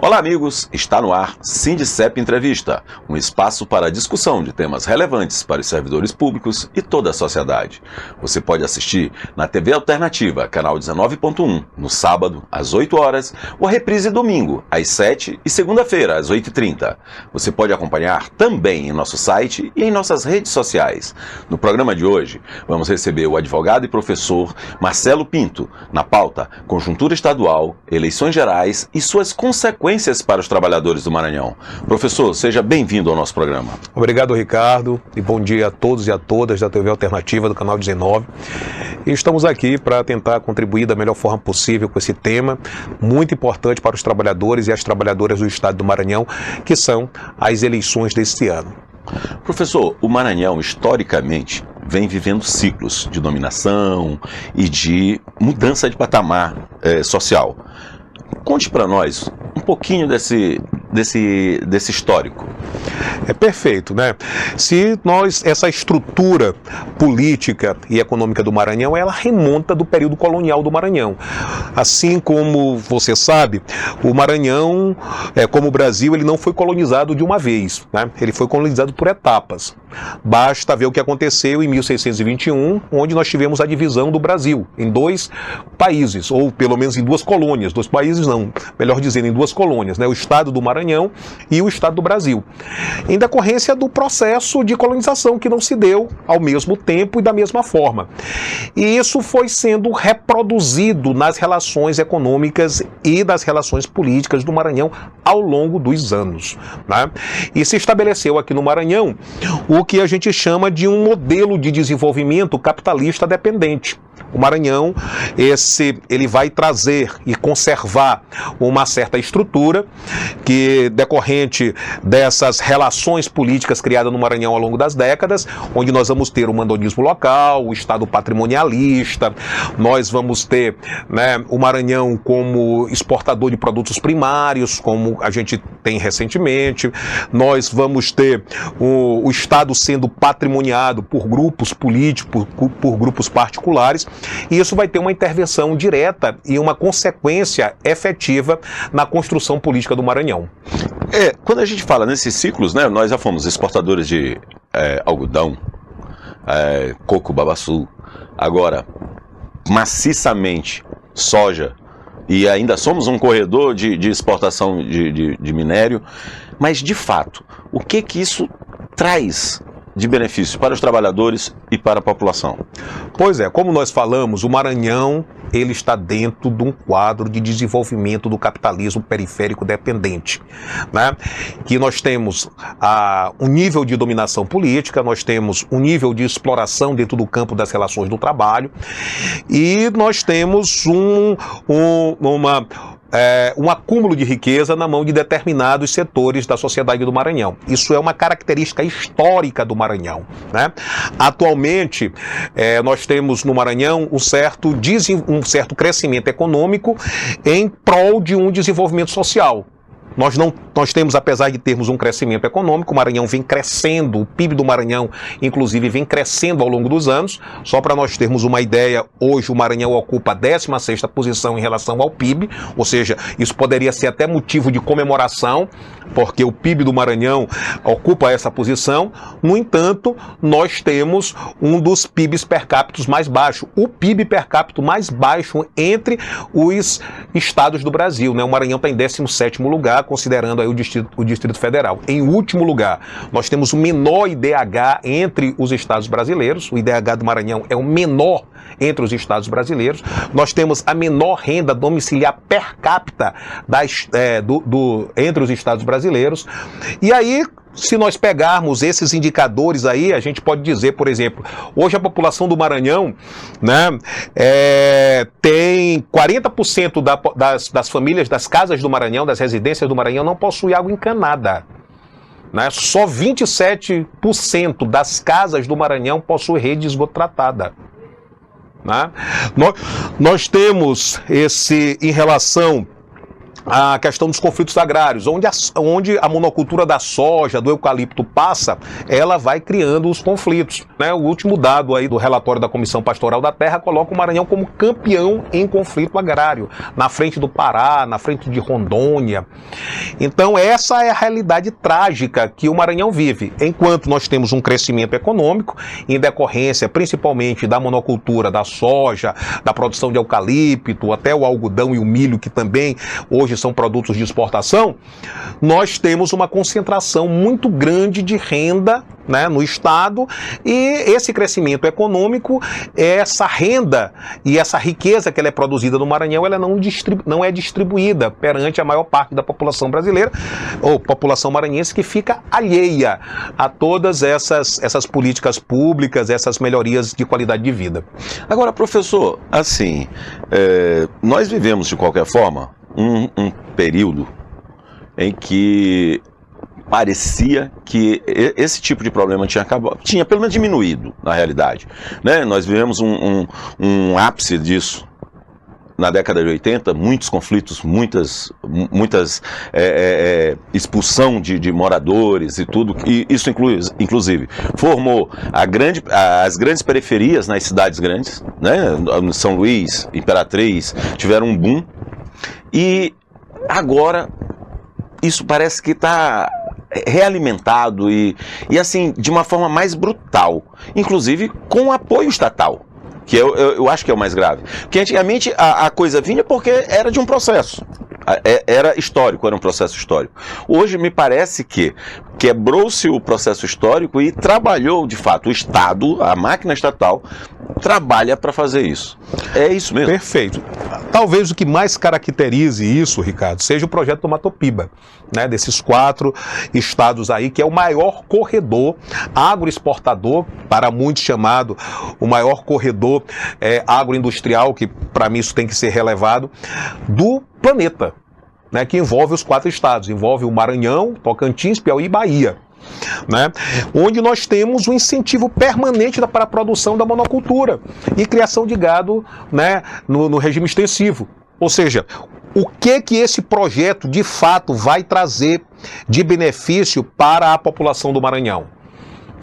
Olá amigos, está no ar Sindicep Entrevista, um espaço para a discussão de temas relevantes para os servidores públicos e toda a sociedade. Você pode assistir na TV Alternativa, canal 19.1, no sábado, às 8 horas, ou a reprise domingo, às 7 e segunda-feira, às 8h30. Você pode acompanhar também em nosso site e em nossas redes sociais. No programa de hoje, vamos receber o advogado e professor Marcelo Pinto, na pauta Conjuntura Estadual, Eleições Gerais e suas consequências para os trabalhadores do Maranhão. Professor, seja bem-vindo ao nosso programa. Obrigado, Ricardo, e bom dia a todos e a todas da TV Alternativa do canal 19. E estamos aqui para tentar contribuir da melhor forma possível com esse tema muito importante para os trabalhadores e as trabalhadoras do estado do Maranhão, que são as eleições deste ano. Professor, o Maranhão, historicamente, vem vivendo ciclos de dominação e de mudança de patamar social. Conte para nós um pouquinho desse histórico. É perfeito, né? Essa estrutura política e econômica do Maranhão, ela remonta do período colonial do Maranhão. Assim como você sabe, o Maranhão, como o Brasil, ele não foi colonizado de uma vez, né? Ele foi colonizado por etapas. Basta ver o que aconteceu em 1621, onde nós tivemos a divisão do Brasil em dois países, ou pelo menos em duas colônias, dois países não, melhor dizendo, em duas colônias, né? O estado do Maranhão e o estado do Brasil, em decorrência do processo de colonização que não se deu ao mesmo tempo e da mesma forma. E isso foi sendo reproduzido nas relações econômicas e das relações políticas do Maranhão ao longo dos anos, né? E se estabeleceu aqui no Maranhão o que a gente chama de um modelo de desenvolvimento capitalista dependente. O Maranhão, ele vai trazer e conservar uma certa estrutura que, decorrente dessas relações políticas criadas no Maranhão ao longo das décadas, onde nós vamos ter o mandonismo local, o Estado patrimonialista, nós vamos ter, né, o Maranhão como exportador de produtos primários, como a gente tem recentemente, nós vamos ter o Estado sendo patrimoniado por grupos políticos, por grupos particulares, e isso vai ter uma intervenção direta e uma consequência efetiva na construção política do Maranhão. Quando a gente fala nesses ciclos, né, nós já fomos exportadores de algodão, coco, babaçu, agora maciçamente soja, e ainda somos um corredor de exportação de minério, mas de fato, o que isso traz de benefício para os trabalhadores e para a população? Pois é, como nós falamos, o Maranhão, ele está dentro de um quadro de desenvolvimento do capitalismo periférico dependente, né? Que nós temos um nível de dominação política, nós temos um nível de exploração dentro do campo das relações do trabalho, e nós temos um acúmulo de riqueza na mão de determinados setores da sociedade do Maranhão. Isso é uma característica histórica do Maranhão, né? Atualmente, nós temos no Maranhão um certo crescimento econômico em prol de um desenvolvimento social. Nós temos, apesar de termos um crescimento econômico, o Maranhão vem crescendo, o PIB do Maranhão, inclusive, vem crescendo ao longo dos anos. Só para nós termos uma ideia, hoje o Maranhão ocupa a 16ª posição em relação ao PIB, ou seja, isso poderia ser até motivo de comemoração, porque o PIB do Maranhão ocupa essa posição. No entanto, nós temos um dos PIBs per capita mais baixos, o PIB per capita mais baixo entre os estados do Brasil, né? O Maranhão está em 17º lugar, considerando aí o Distrito Federal. Em último lugar, nós temos o menor IDH entre os estados brasileiros. O IDH do Maranhão é o menor entre os estados brasileiros. Nós temos a menor renda domiciliar per capita entre os estados brasileiros. E aí, se nós pegarmos esses indicadores aí, a gente pode dizer, por exemplo, hoje a população do Maranhão, né, tem 40% das famílias, das casas do Maranhão, das residências do Maranhão, não possui água encanada, né? Só 27% das casas do Maranhão possuem rede de esgoto tratada, né? Nós temos em relação a questão dos conflitos agrários, onde a monocultura da soja, do eucalipto passa, ela vai criando os conflitos, né? O último dado aí do relatório da Comissão Pastoral da Terra coloca o Maranhão como campeão em conflito agrário, na frente do Pará, na frente de Rondônia. Então essa é a realidade trágica que o Maranhão vive, enquanto nós temos um crescimento econômico, em decorrência principalmente da monocultura da soja, da produção de eucalipto, até o algodão e o milho, que também hoje são produtos de exportação, nós temos uma concentração muito grande de renda, né, no Estado, e esse crescimento econômico, essa renda e essa riqueza que ela é produzida no Maranhão, ela não é distribuída perante a maior parte da população brasileira, ou população maranhense, que fica alheia a todas essas políticas públicas, essas melhorias de qualidade de vida. Agora, professor, assim, nós vivemos de qualquer forma um período em que parecia que esse tipo de problema tinha pelo menos diminuído, na realidade, né? Nós vivemos um ápice disso na década de 80, muitos conflitos, muitas expulsão de moradores e tudo, e isso inclusive formou as grandes periferias nas cidades grandes, né? São Luís, Imperatriz, tiveram um boom. E agora isso parece que está realimentado e assim, de uma forma mais brutal, inclusive com apoio estatal, que eu acho que é o mais grave. Porque antigamente a coisa vinha porque era de um processo, era histórico, era um processo histórico. Hoje me parece que quebrou-se o processo histórico e trabalhou, de fato, o Estado, a máquina estatal, trabalha para fazer isso. É isso mesmo? Perfeito. Talvez o que mais caracterize isso, Ricardo, seja o projeto do Matopiba, né, desses 4 estados aí, que é o maior corredor agroexportador, para muitos chamado o maior corredor agroindustrial, que para mim isso tem que ser relevado, do planeta, né, que envolve os 4 estados, envolve o Maranhão, Tocantins, Piauí e Bahia, né, onde nós temos um incentivo permanente para a produção da monocultura e criação de gado, né, no regime extensivo. Ou seja, o que esse projeto de fato vai trazer de benefício para a população do Maranhão?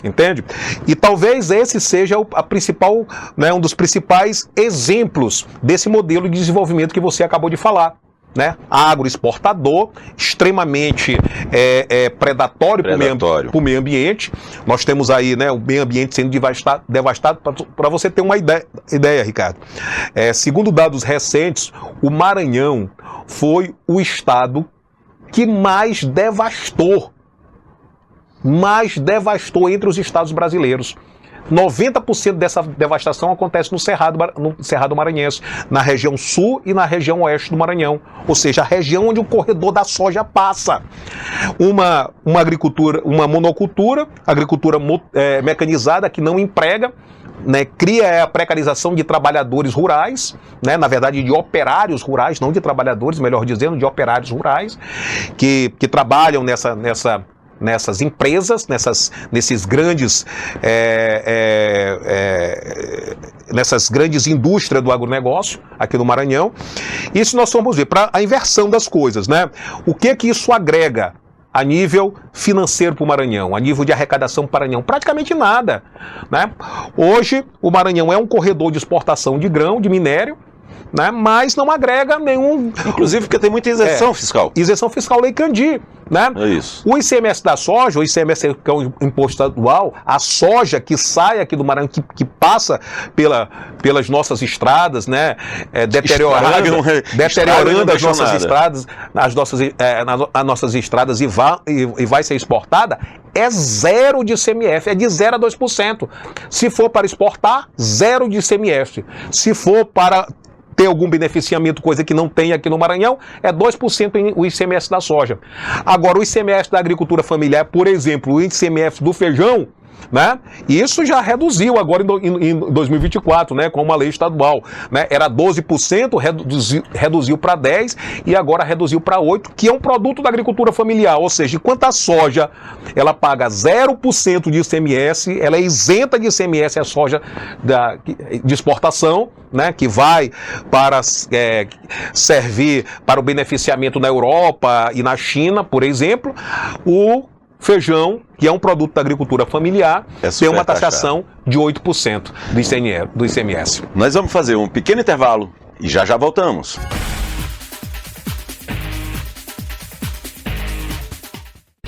Entende? E talvez esse seja um dos principais exemplos desse modelo de desenvolvimento que você acabou de falar, né? Agroexportador, extremamente predatório para o meio ambiente. Nós temos aí, né, o meio ambiente sendo devastado. Para você ter uma ideia, Ricardo. Segundo dados recentes, o Maranhão foi o estado que mais devastou entre os estados brasileiros. 90% dessa devastação acontece no Cerrado Maranhense, na região sul e na região oeste do Maranhão, ou seja, a região onde o corredor da soja passa. Uma monocultura, agricultura mecanizada que não emprega, né, cria a precarização de trabalhadores rurais, né, na verdade de operários rurais, não de trabalhadores, melhor dizendo, de operários rurais, que trabalham nessas empresas, nessas grandes indústrias do agronegócio aqui no Maranhão. Isso nós vamos ver para a inversão das coisas, né? O que isso agrega a nível financeiro para o Maranhão, a nível de arrecadação para o Maranhão? Praticamente nada, né? Hoje o Maranhão é um corredor de exportação de grão, de minério, né, mas não agrega nenhum... Inclusive porque tem muita isenção fiscal. Isenção fiscal, Lei Candir, né? É isso. O ICMS da soja, o ICMS que é um imposto estadual, a soja que sai aqui do Maranhão, que passa pelas nossas estradas, né, deteriorando as nossas estradas, as nossas estradas e vai ser exportada, é zero de ICMS, é de 0 a 2%. Se for para exportar, zero de ICMS. Se for para ter algum beneficiamento, coisa que não tem aqui no Maranhão, é 2% o ICMS da soja. Agora, o ICMS da agricultura familiar, por exemplo, o ICMS do feijão, né? E isso já reduziu agora em 2024, né, com uma lei estadual, né? Era 12%, reduziu para 10% e agora reduziu para 8%, que é um produto da agricultura familiar, ou seja, enquanto a soja ela paga 0% de ICMS, ela é isenta de ICMS a soja de exportação, né, que vai para servir para o beneficiamento na Europa e na China, por exemplo. O feijão, que é um produto da agricultura familiar, tem uma taxação de 8% do ICMS. Nós vamos fazer um pequeno intervalo e já voltamos.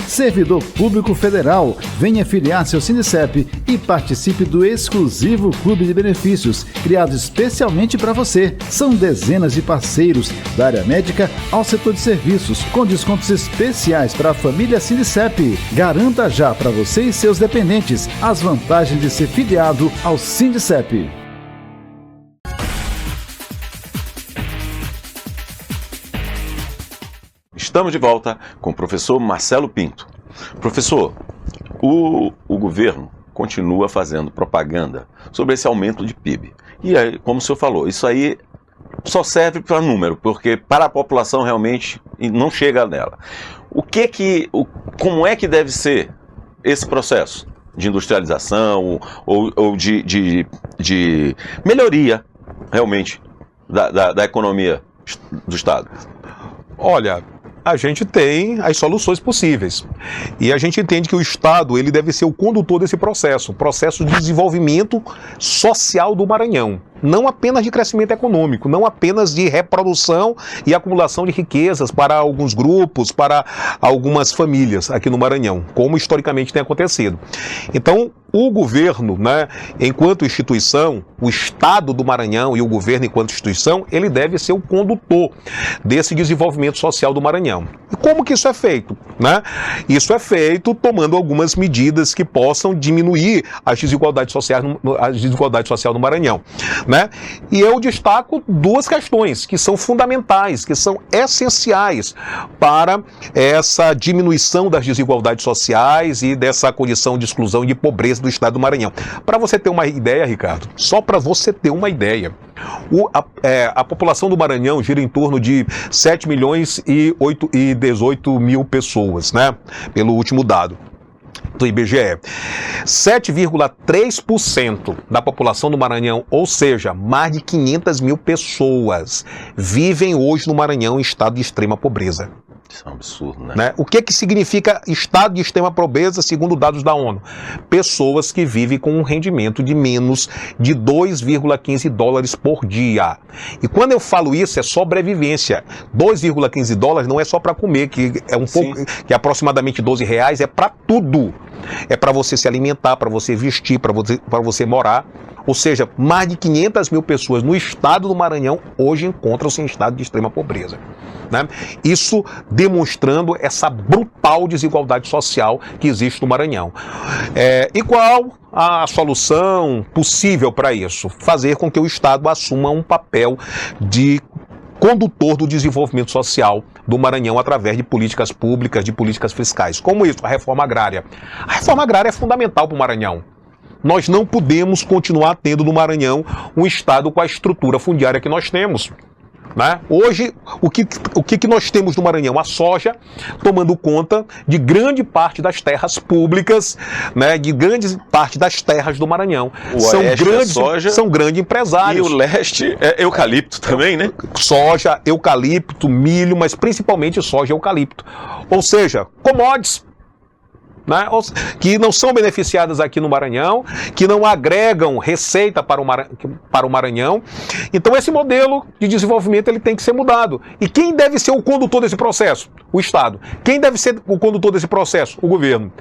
Servidor Público Federal, venha filiar-se ao Sindicep e participe do exclusivo Clube de Benefícios, criado especialmente para você. São dezenas de parceiros, da área médica ao setor de serviços, com descontos especiais para a família Sindicep. Garanta já para você e seus dependentes as vantagens de ser filiado ao Sindicep. Estamos de volta com o professor Marcelo Pinto. Professor, o governo continua fazendo propaganda sobre esse aumento de PIB. E aí, como o senhor falou, isso aí só serve para número, porque para a população realmente não chega nela. Como é que deve ser esse processo de industrialização ou de melhoria realmente da economia do Estado? Olha, a gente tem as soluções possíveis. E a gente entende que o Estado ele deve ser o condutor desse processo, o processo de desenvolvimento social do Maranhão. Não apenas de crescimento econômico, não apenas de reprodução e acumulação de riquezas para alguns grupos, para algumas famílias aqui no Maranhão, como historicamente tem acontecido. Então, o governo, né, enquanto instituição, o Estado do Maranhão e o governo enquanto instituição, ele deve ser o condutor desse desenvolvimento social do Maranhão. E como que isso é feito? Né? Isso é feito tomando algumas medidas que possam diminuir as desigualdades sociais no Maranhão. Né? E eu destaco duas questões que são fundamentais, que são essenciais para essa diminuição das desigualdades sociais e dessa condição de exclusão e de pobreza do Estado do Maranhão. Para você ter uma ideia, Ricardo, só para você ter uma ideia, a população do Maranhão gira em torno de 7 milhões e 18 mil pessoas, né? Pelo último dado do IBGE. 7,3% da população do Maranhão, ou seja, mais de 500 mil pessoas, vivem hoje no Maranhão em estado de extrema pobreza. Isso é um absurdo, né? O que significa estado de extrema pobreza, segundo dados da ONU? Pessoas que vivem com um rendimento de menos de 2,15 dólares por dia. E quando eu falo isso, é sobrevivência. 2,15 dólares não é só para comer, que é que é aproximadamente 12 reais, é para tudo. É para você se alimentar, para você vestir, para você morar. Ou seja, mais de 500 mil pessoas no estado do Maranhão hoje encontram-se em estado de extrema pobreza. Né? Isso demonstrando essa brutal desigualdade social que existe no Maranhão. E qual a solução possível para isso? Fazer com que o Estado assuma um papel de condutor do desenvolvimento social do Maranhão através de políticas públicas, de políticas fiscais. Como isso? A reforma agrária. A reforma agrária é fundamental para o Maranhão. Nós não podemos continuar tendo no Maranhão um Estado com a estrutura fundiária que nós temos. Né? Hoje, o que nós temos no Maranhão? A soja tomando conta de grande parte das terras públicas, né? De grande parte das terras do Maranhão. São grandes empresários. E o leste é eucalipto também, né? Soja, eucalipto, milho, mas principalmente soja e eucalipto. Ou seja, commodities. Né? Que não são beneficiadas aqui no Maranhão, que não agregam receita para o Maranhão. Então esse modelo de desenvolvimento ele tem que ser mudado. E quem deve ser o condutor desse processo? O Estado. Quem deve ser o condutor desse processo? O governo.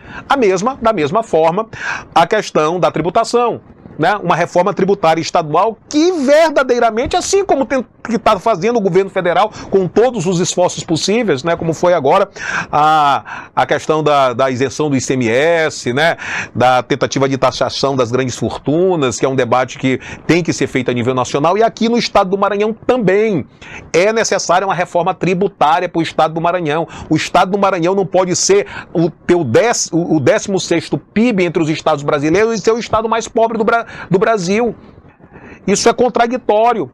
Da mesma forma, a questão da tributação. né, uma reforma tributária estadual que verdadeiramente, assim como que está fazendo o governo federal com todos os esforços possíveis, né, como foi agora a questão da isenção do ICMS, né, da tentativa de taxação das grandes fortunas, que é um debate que tem que ser feito a nível nacional, e aqui no estado do Maranhão também é necessária uma reforma tributária para o estado do Maranhão. O estado do Maranhão não pode ser o 16º PIB entre os estados brasileiros e ser o estado mais pobre do Brasil. Isso é contraditório.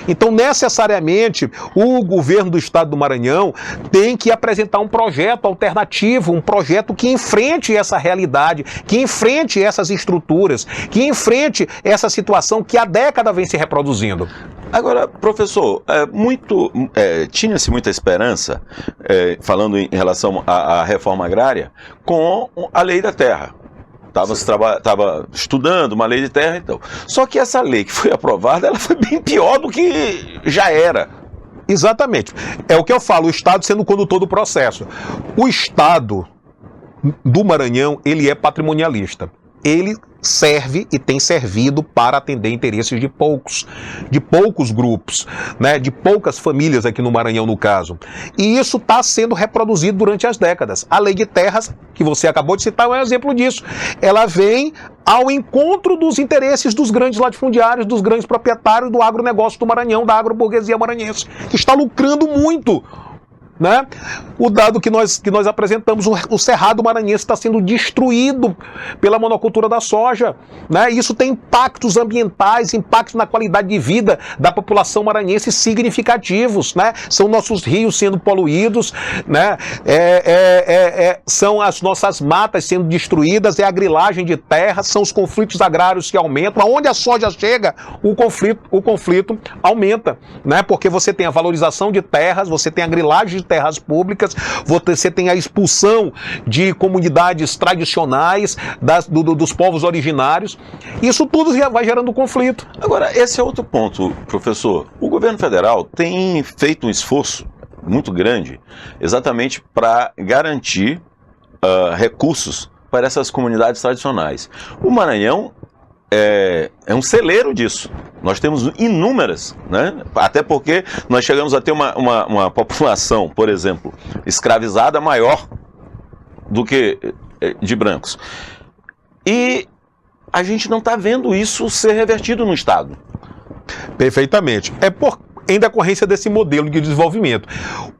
Então, necessariamente, o governo do estado do Maranhão tem que apresentar um projeto alternativo, um projeto que enfrente essa realidade, que enfrente essas estruturas, que enfrente essa situação que há décadas vem se reproduzindo. Agora, professor, tinha-se muita esperança, falando em relação à reforma agrária, com a lei da terra. Estava estudando uma lei de terra, então. Só que essa lei que foi aprovada, ela foi bem pior do que já era. Exatamente. É o que eu falo, o Estado sendo o condutor do processo. O Estado do Maranhão, ele é patrimonialista. Ele serve e tem servido para atender interesses de poucos grupos, né, de poucas famílias aqui no Maranhão, no caso. E isso está sendo reproduzido durante as décadas. A lei de terras, que você acabou de citar, é um exemplo disso. Ela vem ao encontro dos interesses dos grandes latifundiários, dos grandes proprietários do agronegócio do Maranhão, da agroburguesia maranhense, que está lucrando muito. Né? O dado que nós apresentamos, o Cerrado Maranhense está sendo destruído pela monocultura da soja, né? Isso tem impactos ambientais, impactos na qualidade de vida da população maranhense significativos, né? São nossos rios sendo poluídos, né? São as nossas matas sendo destruídas, é a grilagem de terra, são os conflitos agrários que aumentam. Aonde a soja chega, o conflito aumenta, né? Porque você tem a valorização de terras, você tem a grilagem de terras públicas, você tem a expulsão de comunidades tradicionais dos povos originários. Isso tudo vai gerando conflito. Agora, esse é outro ponto, professor. O governo federal tem feito um esforço muito grande exatamente para garantir recursos para essas comunidades tradicionais. O Maranhão é um celeiro disso. Nós temos inúmeras, né? Até porque nós chegamos a ter uma população, por exemplo, escravizada maior do que de brancos. E a gente não está vendo isso ser revertido no Estado. Perfeitamente. Em decorrência desse modelo de desenvolvimento.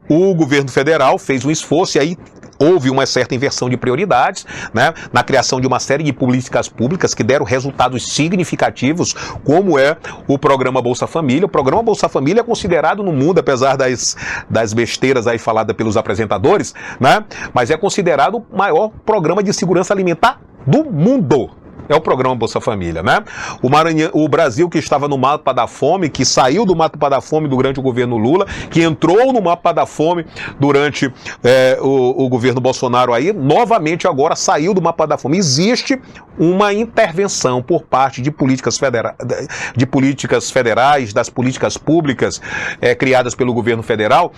O governo federal fez um esforço e aí houve uma certa inversão de prioridades, né, na criação de uma série de políticas públicas que deram resultados significativos, como é o programa Bolsa Família. O programa Bolsa Família é considerado no mundo, apesar das besteiras aí faladas pelos apresentadores, né, mas é considerado o maior programa de segurança alimentar do mundo. É o programa Bolsa Família, né? O Brasil, que estava no mapa da fome, que saiu do mapa da fome durante o governo Lula, que entrou no mapa da fome durante o governo Bolsonaro aí, novamente agora saiu do mapa da fome. Existe uma intervenção por parte de políticas federais, das políticas públicas criadas pelo governo federal,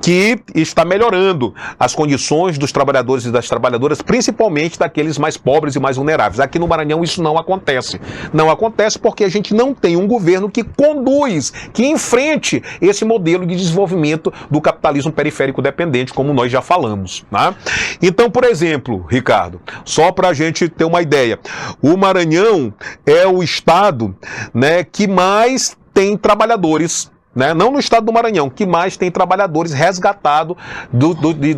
que está melhorando as condições dos trabalhadores e das trabalhadoras, principalmente daqueles mais pobres e mais vulneráveis. Aqui no Maranhão isso não acontece. Não acontece porque a gente não tem um governo que conduz, que enfrente esse modelo de desenvolvimento do capitalismo periférico dependente, como nós já falamos, né? Então, por exemplo, Ricardo, só para a gente ter uma ideia, o Maranhão é o estado, né, que mais tem trabalhadores, né, não no estado do Maranhão, que mais tem trabalhadores resgatados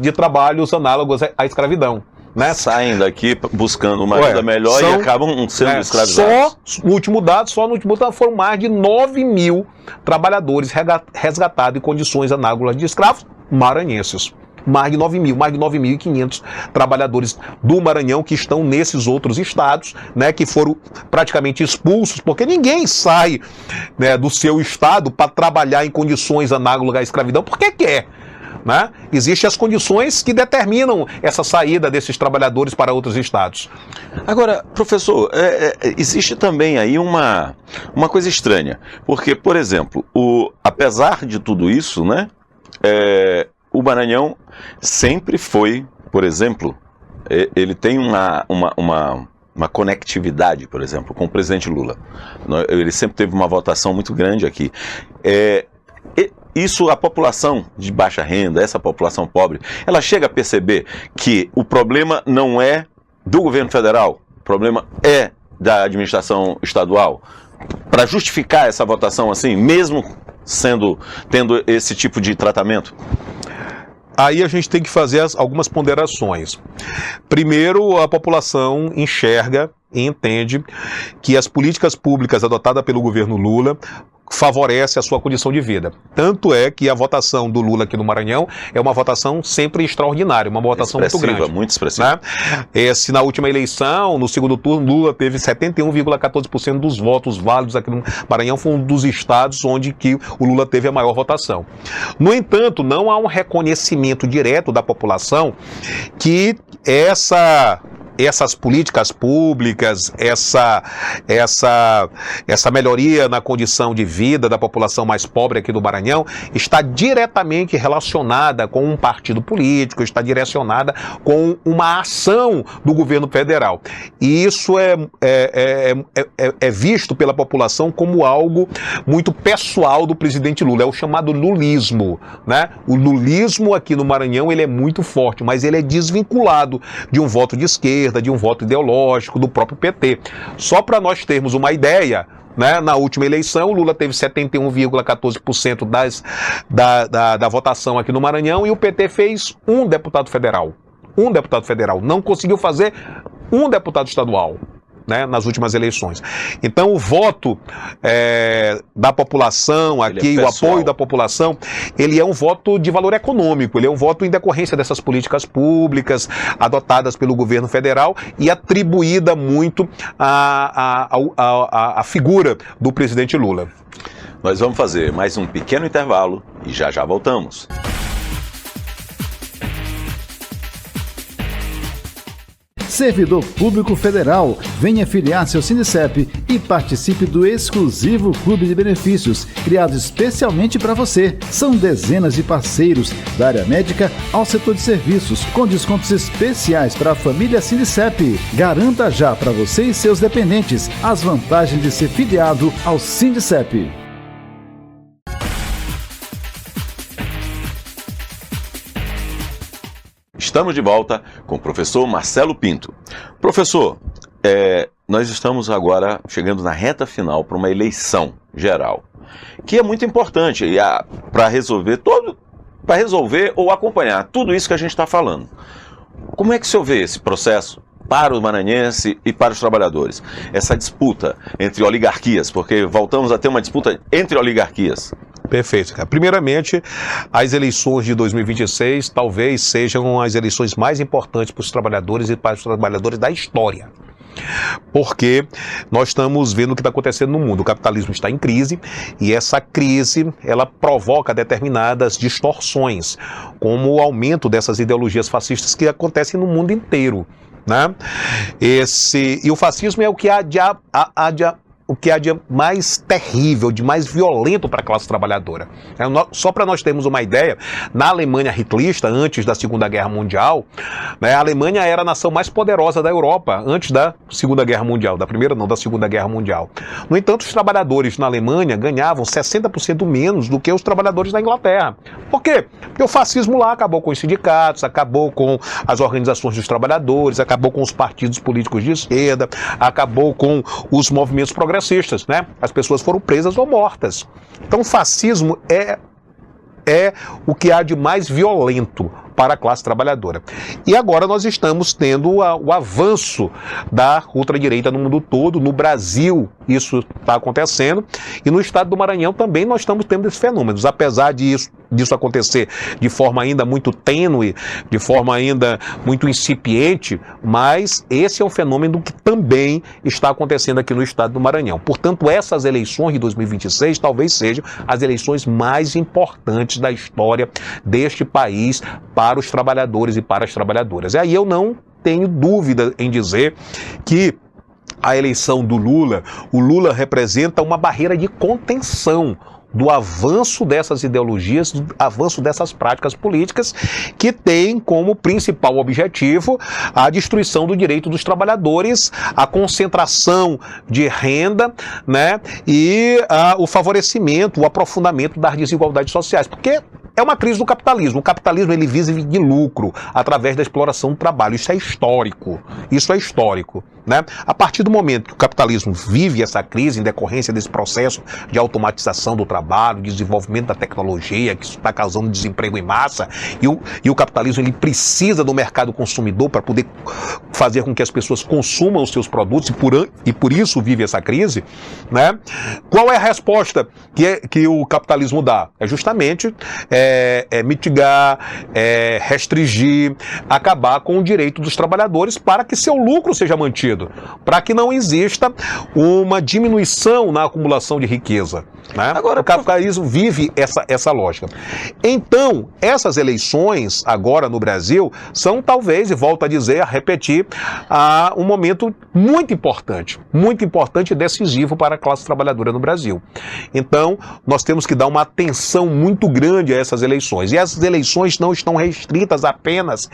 de trabalhos análogos à escravidão. Né? Saem daqui buscando uma vida melhor e acabam sendo escravizados. Só no último dado foram mais de 9 mil trabalhadores resgatados em condições análogas de escravos maranhenses. Mais de 9.500 trabalhadores do Maranhão que estão nesses outros estados, né, que foram praticamente expulsos, porque ninguém sai, né, do seu estado para trabalhar em condições análogas à escravidão porque quer. Né? Existem as condições que determinam essa saída desses trabalhadores para outros estados. Agora, professor, existe também aí uma coisa estranha, porque, por exemplo, apesar de tudo isso, né, o Maranhão sempre foi, por exemplo, ele tem uma conectividade, por exemplo, com o presidente Lula. Ele sempre teve uma votação muito grande aqui. Isso, a população de baixa renda, essa população pobre, ela chega a perceber que o problema não é do governo federal, o problema é da administração estadual, para justificar essa votação assim, mesmo tendo esse tipo de tratamento? Aí a gente tem que fazer algumas ponderações. Primeiro, a população enxerga e entende que as políticas públicas adotadas pelo governo Lula favorece a sua condição de vida. Tanto é que a votação do Lula aqui no Maranhão é uma votação sempre extraordinária, uma votação muito grande. Muito expressiva. Né? Se na última eleição, no segundo turno, Lula teve 71,14% dos votos válidos aqui no Maranhão, foi um dos estados onde que o Lula teve a maior votação. No entanto, não há um reconhecimento direto da população que essas políticas públicas, essa melhoria na condição de vida da população mais pobre aqui do Maranhão está diretamente relacionada com um partido político, está direcionada com uma ação do governo federal. E isso é visto pela população como algo muito pessoal do presidente Lula, é o chamado lulismo, né? O lulismo aqui no Maranhão ele é muito forte, mas ele é desvinculado de um voto de esquerda, de um voto ideológico, do próprio PT. Só para nós termos uma ideia, né, na última eleição, o Lula teve 71,14% da votação aqui no Maranhão e o PT fez um deputado federal. Um deputado federal. Não conseguiu fazer um deputado estadual, né, nas últimas eleições. Então o voto da população aqui, o apoio da população, ele é um voto de valor econômico, ele é um voto em decorrência dessas políticas públicas adotadas pelo governo federal e atribuída muito à figura do presidente Lula. Nós vamos fazer mais um pequeno intervalo e já voltamos. Servidor Público Federal, venha filiar-se ao Sindicep e participe do exclusivo Clube de Benefícios, criado especialmente para você. São dezenas de parceiros, da área médica ao setor de serviços, com descontos especiais para a família Sindicep. Garanta já para você e seus dependentes as vantagens de ser filiado ao Sindicep. Estamos de volta com o professor Marcelo Pinto. Professor, nós estamos agora chegando na reta final para uma eleição geral, que é muito importante para resolver ou acompanhar tudo isso que a gente está falando. Como é que o senhor vê esse processo para o maranhense e para os trabalhadores? Essa disputa entre oligarquias, porque voltamos a ter uma disputa entre oligarquias. Perfeito, cara. Primeiramente, as eleições de 2026 talvez sejam as eleições mais importantes para os trabalhadores e para os trabalhadores da história. Porque nós estamos vendo o que está acontecendo no mundo. O capitalismo está em crise e essa crise ela provoca determinadas distorções, como o aumento dessas ideologias fascistas que acontecem no mundo inteiro, né? E o fascismo é o que há de mais terrível, de mais violento para a classe trabalhadora. Só para nós termos uma ideia, na Alemanha hitlista, antes da Segunda Guerra Mundial, né, a Alemanha era a nação mais poderosa da Europa, antes da Segunda Guerra Mundial, da Primeira não, da Segunda Guerra Mundial. No entanto, os trabalhadores na Alemanha ganhavam 60% menos do que os trabalhadores na Inglaterra. Por quê? Porque o fascismo lá acabou com os sindicatos, acabou com as organizações dos trabalhadores, acabou com os partidos políticos de esquerda, acabou com os movimentos progressistas. Né? As pessoas foram presas ou mortas. Então o fascismo é o que há de mais violento para a classe trabalhadora. E agora nós estamos tendo o avanço da ultradireita no mundo todo. No Brasil isso está acontecendo e no estado do Maranhão também nós estamos tendo esses fenômenos. Apesar disso acontecer de forma ainda muito tênue, de forma ainda muito incipiente, mas esse é um fenômeno que também está acontecendo aqui no estado do Maranhão. Portanto, essas eleições de 2026 talvez sejam as eleições mais importantes da história deste país para os trabalhadores e para as trabalhadoras. E aí eu não tenho dúvida em dizer que a eleição do Lula, o Lula representa uma barreira de contenção, do avanço dessas ideologias, do avanço dessas práticas políticas que têm como principal objetivo a destruição do direito dos trabalhadores, a concentração de renda, né, e o favorecimento, o aprofundamento das desigualdades sociais, porque é uma crise do capitalismo. O capitalismo ele vive de lucro através da exploração do trabalho. Isso é histórico. Isso é histórico, né? A partir do momento que o capitalismo vive essa crise em decorrência desse processo de automatização do trabalho, desenvolvimento da tecnologia, que isso está causando desemprego em massa, e o capitalismo ele precisa do mercado consumidor para poder fazer com que as pessoas consumam os seus produtos e por isso vive essa crise, né? Qual é a resposta que o capitalismo dá? É justamente mitigar, restringir, acabar com o direito dos trabalhadores para que seu lucro seja mantido, para que não exista uma diminuição na acumulação de riqueza, né? Agora, o capitalismo vive essa lógica. Então, essas eleições agora no Brasil são talvez, e volto a dizer, a repetir, um momento muito importante e decisivo para a classe trabalhadora no Brasil. Então, nós temos que dar uma atenção muito grande a essas eleições. E essas eleições não estão restritas apenas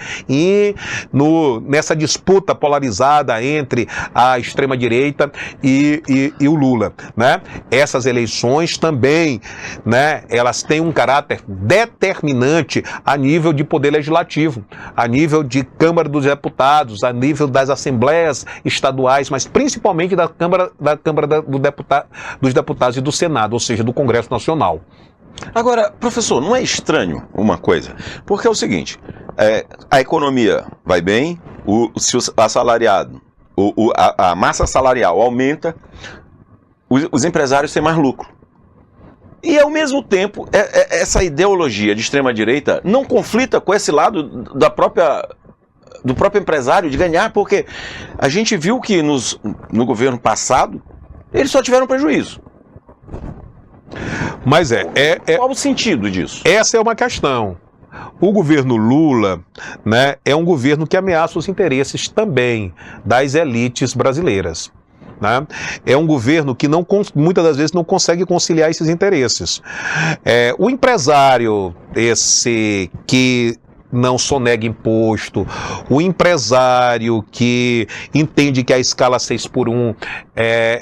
nessa disputa polarizada entre a extrema-direita e o Lula, né? Essas eleições também, né, elas têm um caráter determinante a nível de poder legislativo, a nível de Câmara dos Deputados, a nível das assembleias estaduais, mas principalmente da Câmara dos Deputados e do Senado, ou seja, do Congresso Nacional. Agora, professor, não é estranho uma coisa? Porque é o seguinte, a economia vai bem, se o assalariado, a massa salarial aumenta, os empresários têm mais lucro. E, ao mesmo tempo, essa ideologia de extrema-direita não conflita com esse lado do próprio empresário de ganhar, porque a gente viu que no governo passado, eles só tiveram prejuízo. Mas qual o sentido disso? Essa é uma questão. O governo Lula, né, é um governo que ameaça os interesses também das elites brasileiras, né? É um governo que muitas das vezes não consegue conciliar esses interesses. O empresário, esse que não sonega imposto, o empresário que entende que a escala 6x1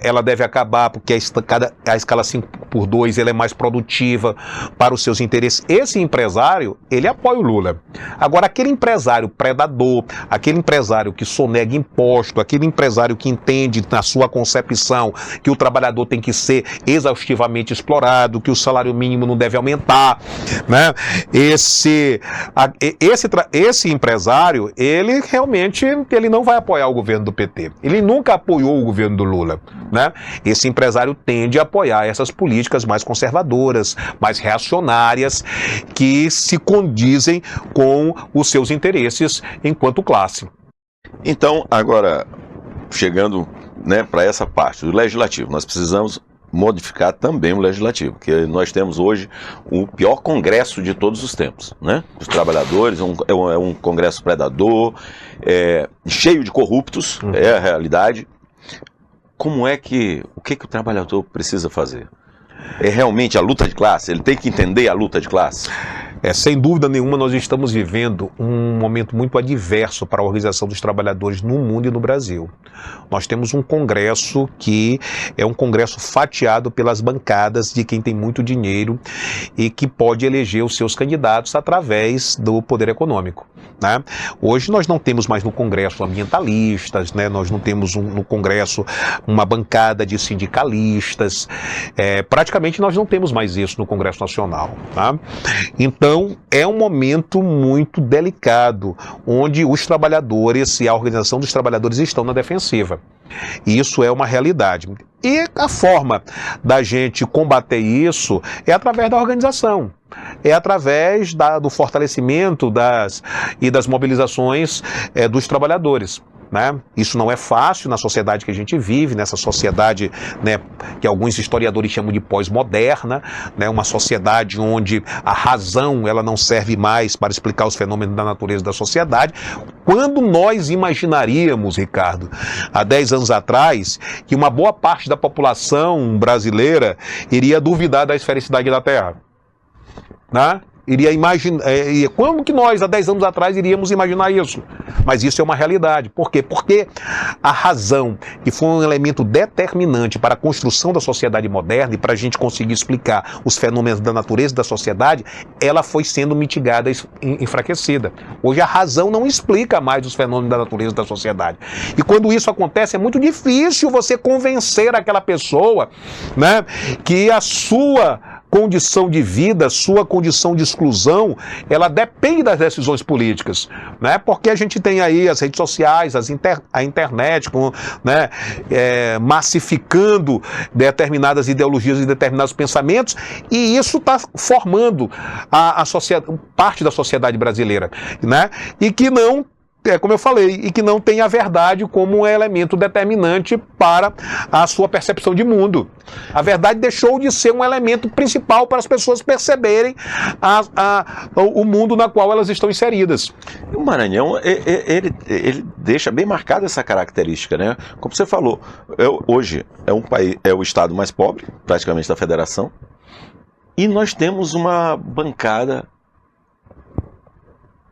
ela deve acabar porque a escala 5x2 ela é mais produtiva para os seus interesses. Esse empresário, ele apoia o Lula. Agora, aquele empresário predador, aquele empresário que sonega imposto, aquele empresário que entende na sua concepção que o trabalhador tem que ser exaustivamente explorado, que o salário mínimo não deve aumentar, né? Esse empresário, ele realmente não vai apoiar o governo do PT. Ele nunca apoiou o governo do Lula, né? Esse empresário tende a apoiar essas políticas mais conservadoras, mais reacionárias, que se condizem com os seus interesses enquanto classe. Então, agora, chegando, né, para essa parte do legislativo, nós precisamos modificar também o legislativo, porque nós temos hoje o pior congresso de todos os tempos, né? Os trabalhadores, é um congresso predador, cheio de corruptos, é a realidade. O que o trabalhador precisa fazer? É realmente a luta de classe? Ele tem que entender a luta de classe? Sem dúvida nenhuma, nós estamos vivendo um momento muito adverso para a organização dos trabalhadores no mundo e no Brasil. Nós temos um congresso que é um congresso fatiado pelas bancadas de quem tem muito dinheiro e que pode eleger os seus candidatos através do poder econômico, né? Hoje nós não temos mais no Congresso ambientalistas, né? Nós não temos no Congresso uma bancada de sindicalistas, praticamente nós não temos mais isso no Congresso Nacional, tá? Então, é um momento muito delicado, onde os trabalhadores e a organização dos trabalhadores estão na defensiva. E isso é uma realidade. E a forma da gente combater isso é através da organização. é através do fortalecimento das mobilizações dos trabalhadores. Né? Isso não é fácil na sociedade que a gente vive, nessa sociedade, né, que alguns historiadores chamam de pós-moderna, né, uma sociedade onde a razão ela não serve mais para explicar os fenômenos da natureza da sociedade. Quando nós imaginaríamos, Ricardo, há 10 anos atrás, que uma boa parte da população brasileira iria duvidar da esfericidade da Terra? Né? Iria imaginar, como que nós, há 10 anos atrás, iríamos imaginar isso? Mas isso é uma realidade. Por quê? Porque a razão, que foi um elemento determinante para a construção da sociedade moderna e para a gente conseguir explicar os fenômenos da natureza da sociedade, ela foi sendo mitigada e enfraquecida. Hoje a razão não explica mais os fenômenos da natureza da sociedade. E quando isso acontece, é muito difícil você convencer aquela pessoa, né, que a sua condição de vida, sua condição de exclusão, ela depende das decisões políticas, né? Porque a gente tem aí as redes sociais, a internet, né, massificando determinadas ideologias e determinados pensamentos, e isso está formando parte da sociedade brasileira, né? E que não, como eu falei, e que não tem a verdade como um elemento determinante para a sua percepção de mundo. A verdade deixou de ser um elemento principal para as pessoas perceberem o mundo na qual elas estão inseridas. O Maranhão, ele deixa bem marcada essa característica, né? Como você falou, hoje é o estado mais pobre, praticamente, da federação, e nós temos uma bancada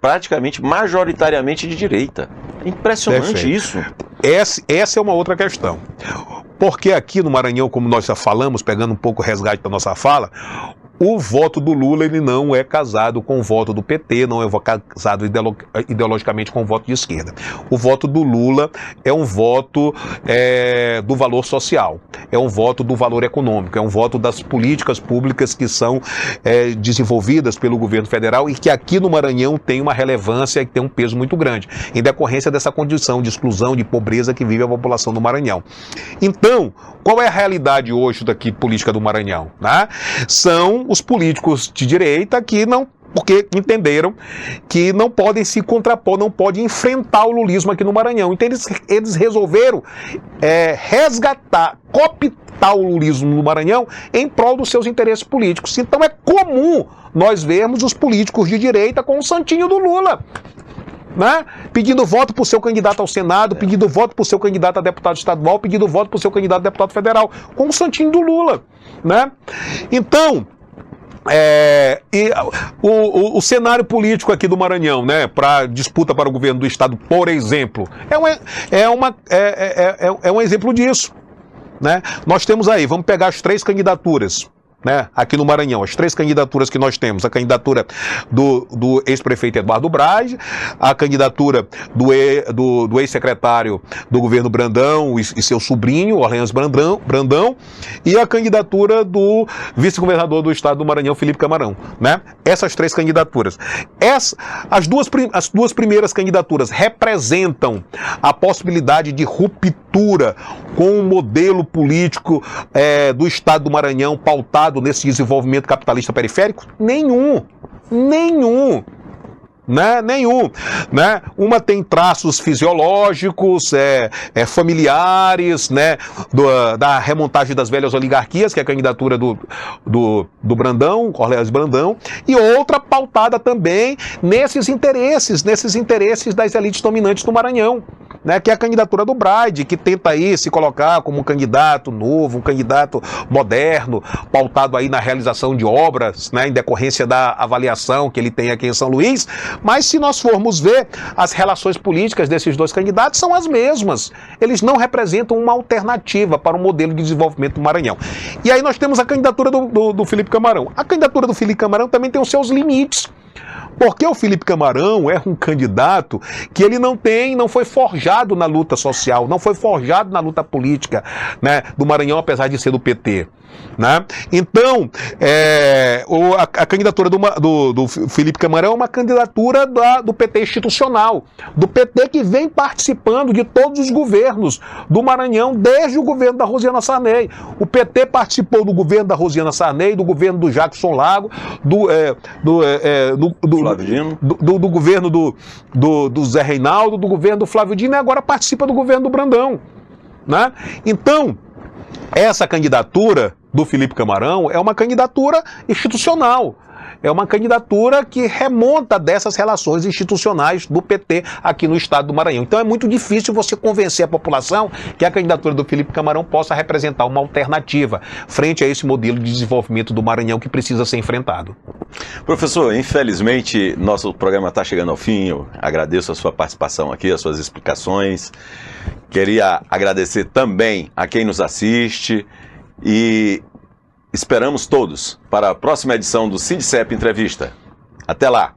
praticamente, majoritariamente de direita. É impressionante. Perfeito. Isso. Essa é uma outra questão. Porque aqui no Maranhão, como nós já falamos, pegando um pouco o resgate da nossa fala, o voto do Lula ele não é casado com o voto do PT, não é casado ideologicamente com o voto de esquerda. O voto do Lula é um voto do valor social, é um voto do valor econômico, é um voto das políticas públicas que são desenvolvidas pelo governo federal e que aqui no Maranhão tem uma relevância e tem um peso muito grande, em decorrência dessa condição de exclusão, de pobreza que vive a população do Maranhão. Então, qual é a realidade hoje daqui política do Maranhão? Né? São os políticos de direita que porque entenderam que não podem se contrapor, não podem enfrentar o lulismo aqui no Maranhão. Então eles resolveram cooptar o lulismo no Maranhão em prol dos seus interesses políticos. Então é comum nós vermos os políticos de direita com o santinho do Lula, né? Pedindo voto para o seu candidato ao Senado, pedindo voto para o seu candidato a deputado estadual, pedindo voto para o seu candidato a deputado federal, com o santinho do Lula, né? Então, o cenário político aqui do Maranhão, né, para disputa para o governo do estado, por exemplo, é um exemplo disso, né? Nós temos aí, vamos pegar as 3 candidaturas, né, aqui no Maranhão, as 3 candidaturas que nós temos: a candidatura do ex-prefeito Eduardo Braz, a candidatura do ex-secretário do governo Brandão e seu sobrinho, Orleans Brandão, e a candidatura do vice-governador do estado do Maranhão, Felipe Camarão, né? Essas 3 candidaturas. As duas primeiras candidaturas representam a possibilidade de ruptura com o modelo político do estado do Maranhão pautado nesse desenvolvimento capitalista periférico? Nenhum, né? Nenhum, né? Uma tem traços fisiológicos, familiares, né? Da remontagem das velhas oligarquias, que é a candidatura do Brandão, Orleans Brandão, e outra pautada também nesses interesses das elites dominantes do Maranhão, né? Que é a candidatura do Braide, que tenta aí se colocar como um candidato novo, um candidato moderno, pautado aí na realização de obras, né? Em decorrência da avaliação que ele tem aqui em São Luís. Mas se nós formos ver, as relações políticas desses 2 candidatos são as mesmas. Eles não representam uma alternativa para o modelo de desenvolvimento do Maranhão. E aí nós temos a candidatura do Felipe Camarão. A candidatura do Felipe Camarão também tem os seus limites, Porque o Felipe Camarão é um candidato que ele não foi forjado na luta social, não foi forjado na luta política, né, do Maranhão, apesar de ser do PT. Né? Então, a candidatura do Felipe Camarão é uma candidatura do PT institucional, do PT que vem participando de todos os governos do Maranhão, desde o governo da Rosiana Sarney. O PT participou do governo da Rosiana Sarney, do governo do Jackson Lago, do governo do Zé Reinaldo, do governo do Flávio Dino, e agora participa do governo do Brandão. Né? Então, essa candidatura do Felipe Camarão é uma candidatura institucional, é uma candidatura que remonta dessas relações institucionais do PT aqui no estado do Maranhão. Então é muito difícil você convencer a população que a candidatura do Felipe Camarão possa representar uma alternativa frente a esse modelo de desenvolvimento do Maranhão que precisa ser enfrentado. Professor, infelizmente nosso programa está chegando ao fim. Eu agradeço a sua participação aqui, as suas explicações. Queria agradecer também a quem nos assiste e esperamos todos para a próxima edição do Sindicep Entrevista. Até lá!